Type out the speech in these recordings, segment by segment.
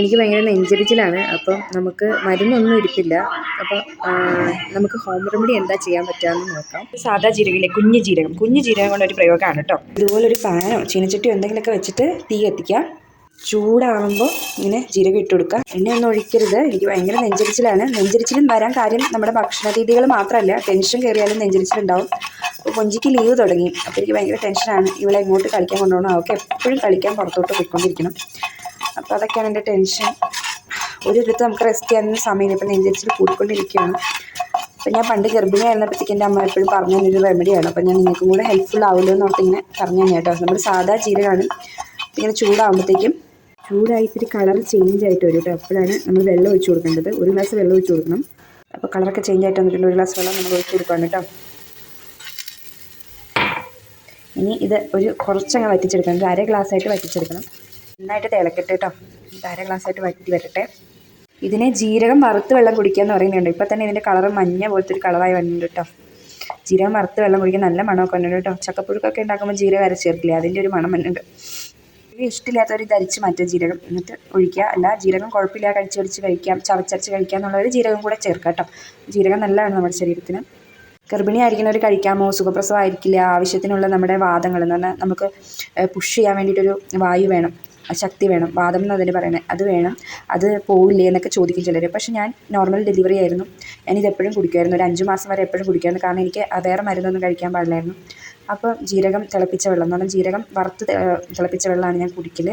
എനിക്ക് ഭയങ്കര നെഞ്ചരിച്ചിലാണ്. അപ്പം നമുക്ക് മരുന്നൊന്നും ഇരിപ്പില്ല. അപ്പം നമുക്ക് ഹോം റെമഡി എന്താ ചെയ്യാൻ പറ്റുകയെന്ന് നോക്കാം. സാധാ ജീരകമില്ലേ, കുഞ്ഞു ജീരകം കൊണ്ടൊരു പ്രയോഗമാണ് കേട്ടോ. ഇതുപോലൊരു പാനോ ചീനച്ചട്ടിയോ എന്തെങ്കിലുമൊക്കെ വെച്ചിട്ട് തീ കത്തിക്കുക. ചൂടാകുമ്പോൾ ഇങ്ങനെ ജീരകം ഇട്ട് കൊടുക്കുക. എണ്ണയൊന്നും ഒഴിക്കരുത്. എനിക്ക് ഭയങ്കര നെഞ്ചരിച്ചിലാണ്. നെഞ്ചരിച്ചിലും വരാൻ കാര്യം നമ്മുടെ ഭക്ഷണ രീതികൾ മാത്രമല്ല, ടെൻഷൻ കയറിയാലും നെഞ്ചരിച്ചിലുണ്ടാവും. അപ്പോൾ കൊഞ്ചിക്ക് ലീവ് തുടങ്ങി. അപ്പോൾ എനിക്ക് ഭയങ്കര ടെൻഷനാണ്. ഇവളെ ഇങ്ങോട്ട് കളിക്കാൻ കൊണ്ടുപോകണം. അവൾക്ക് എപ്പോഴും കളിക്കാൻ പുറത്തോട്ട് പോയിക്കൊണ്ടിരിക്കണം. അപ്പോൾ അതൊക്കെയാണ് എൻ്റെ ടെൻഷൻ. ഒരിടത്ത് നമുക്ക് റെസ്റ്റ് ചെയ്യാനൊന്നും സമയമില്ല. ഇപ്പം നെഞ്ചരിച്ചിൽ കൂടിക്കൊണ്ടിരിക്കുകയാണ്. അപ്പോൾ ഞാൻ പണ്ട് ഗർഭിണിയായിരുന്നപ്പോഴത്തേക്ക് എൻ്റെ അമ്മ എപ്പോഴും പറഞ്ഞു തന്നൊരു റെമഡിയാണ്. അപ്പോൾ ഞാൻ നിങ്ങൾക്കും കൂടെ ഹെൽപ്ഫുൾ ആവുമല്ലോ എന്ന് ഓർത്ത് ഇങ്ങനെ പറഞ്ഞു തന്നെ കേട്ടോ. നമ്മൾ സാധാ ജീരകമാണ്. ഇങ്ങനെ ചൂടാകുമ്പോഴത്തേക്കും ചൂടായി ഇത്തിരി കളർ ചേഞ്ച് ആയിട്ട് വരും കേട്ടോ. അപ്പോഴാണ് നമ്മൾ വെള്ളം ഒഴിച്ച് കൊടുക്കേണ്ടത്. ഒരു ഗ്ലാസ് വെള്ളം ഒഴിച്ച് കൊടുക്കണം. അപ്പോൾ കളറൊക്കെ ചേഞ്ച് ആയിട്ട് വന്നിട്ടുണ്ട്. ഒരു ഗ്ലാസ് വെള്ളം നമ്മൾ ഒഴിച്ച് കൊടുക്കണം കേട്ടോ. ഇനി ഇത് കുറച്ചങ്ങ് വറ്റിച്ചെടുക്കണം. ഒരു 1/2 ഗ്ലാസ്സായിട്ട് വറ്റിച്ചെടുക്കണം. നന്നായിട്ട് തിളക്കട്ടെ കേട്ടോ. 1/2 ഗ്ലാസ്സായിട്ട് വറ്റി വരട്ടെ. ഇതിനെ ജീരകം വറുത്ത് വെള്ളം കുടിക്കുക എന്ന് പറയുന്നുണ്ട്. ഇപ്പോൾ തന്നെ ഇതിൻ്റെ കളറ് മഞ്ഞ പോലത്തെ ഒരു കളറായി വന്നിട്ടുണ്ട് കേട്ടോ. ജീരകം വറുത്ത് വെള്ളം കുടിക്കാൻ നല്ല മണമൊക്കെ വന്നിട്ടുണ്ട് കേട്ടോ. ചക്കപ്പുഴുക്കൊക്കെ ഉണ്ടാക്കുമ്പോൾ ജീരകം അരച്ചേർക്കില്ല, അതിൻ്റെ ഒരു മണം വന്നിട്ടുണ്ട്. ഇഷ്ടമില്ലാത്തവർ ധരിച്ച് മാറ്റുക ജീരകം, എന്നിട്ട് ഒഴിക്കുക. അല്ല ജീരകം കുഴപ്പമില്ല, കഴിച്ച് കഴിക്കാം, ചവച്ചരച്ച് കഴിക്കാം എന്നുള്ളവർ ജീരകം കൂടെ ചേർക്കുക കേട്ടോ. ജീരകം നല്ലതാണ് നമ്മുടെ ശരീരത്തിന്. ഗർഭിണി ആയിരിക്കുന്നവർ കഴിക്കാമോ? സുഖപ്രസവം ആയിരിക്കില്ല. ആവശ്യത്തിനുള്ള നമ്മുടെ വാദങ്ങൾ എന്ന് പറഞ്ഞാൽ നമുക്ക് പുഷ് ചെയ്യാൻ വേണ്ടിയിട്ടൊരു വായു വേണം, ശക്തി വേണം, വാദം എന്ന് അതിന് പറയണേ, അത് വേണം. അത് പോവില്ലേ എന്നൊക്കെ ചോദിക്കും ചിലർ. പക്ഷേ ഞാൻ നോർമൽ ഡെലിവറി ആയിരുന്നു. ഞാനിതെപ്പോഴും കുടിക്കുമായിരുന്നു. ഒരു 5 മാസം വരെ എപ്പോഴും കുടിക്കുമായിരുന്നു. കാരണം എനിക്ക് വേറെ മരുന്നൊന്നും കഴിക്കാൻ പാടില്ലായിരുന്നു. അപ്പോൾ ജീരകം തിളപ്പിച്ച വെള്ളം എന്ന് പറഞ്ഞാൽ ജീരകം വറുത്ത് തിളപ്പിച്ച വെള്ളമാണ് ഞാൻ കുടിക്കൽ.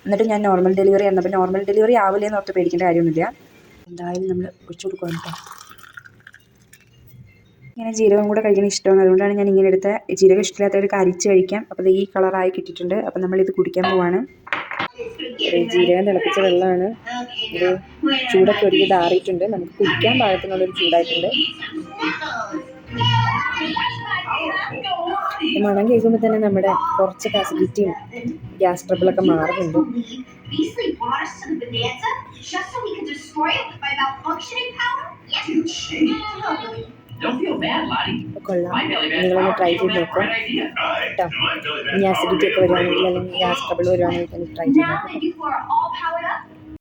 എന്നിട്ട് ഞാൻ നോർമൽ ഡെലിവറി ആയിരുന്നപ്പോൾ നോർമൽ ഡെലിവറി ആവില്ലേ എന്ന് ഓർത്ത് പേടിക്കേണ്ട കാര്യമൊന്നുമില്ല. എന്തായാലും നമ്മൾ ഒഴിച്ചു കൊടുക്കുകയാണ് കേട്ടോ. ഇങ്ങനെ ജീരകം കൂടെ കഴിക്കാൻ ഇഷ്ടമാണ്. അതുകൊണ്ടാണ് ഞാൻ ഇങ്ങനെ എടുത്ത. ജീരകം ഇഷ്ടമില്ലാത്തവർക്ക് അരിച്ച് കഴിക്കാം. അപ്പോൾ ഈ കളറായി കിട്ടിയിട്ടുണ്ട്. അപ്പോൾ നമ്മളിത് കുടിക്കാൻ പോവാണ്. ജീരകം തിളപ്പിച്ച വെള്ളമാണ്. ഇത് ചൂടൊക്കെ ഒരുക്കി ആറിയിട്ടുണ്ട്. നമുക്ക് കുടിക്കാൻ പാകത്തിനുള്ളൊരു ചൂടായിട്ടുണ്ട്. മണം കേൾക്കുമ്പോൾ തന്നെ നമ്മുടെ കുറച്ച് അസിഡിറ്റിയും ഗ്യാസ് ട്രബിളൊക്കെ മാറുന്നുണ്ട്. കൊള്ളാം, നിങ്ങളൊന്ന് ട്രൈ ചെയ്ത് നോക്കാം കേട്ടോ. ഇനി അസിഡിറ്റി ഒക്കെ വരുവാണെങ്കിൽ അല്ലെങ്കിൽ ഗ്യാസ് ട്രബിൾ വരുവാണെങ്കിൽ ട്രൈ ചെയ്ത് നോക്കാം.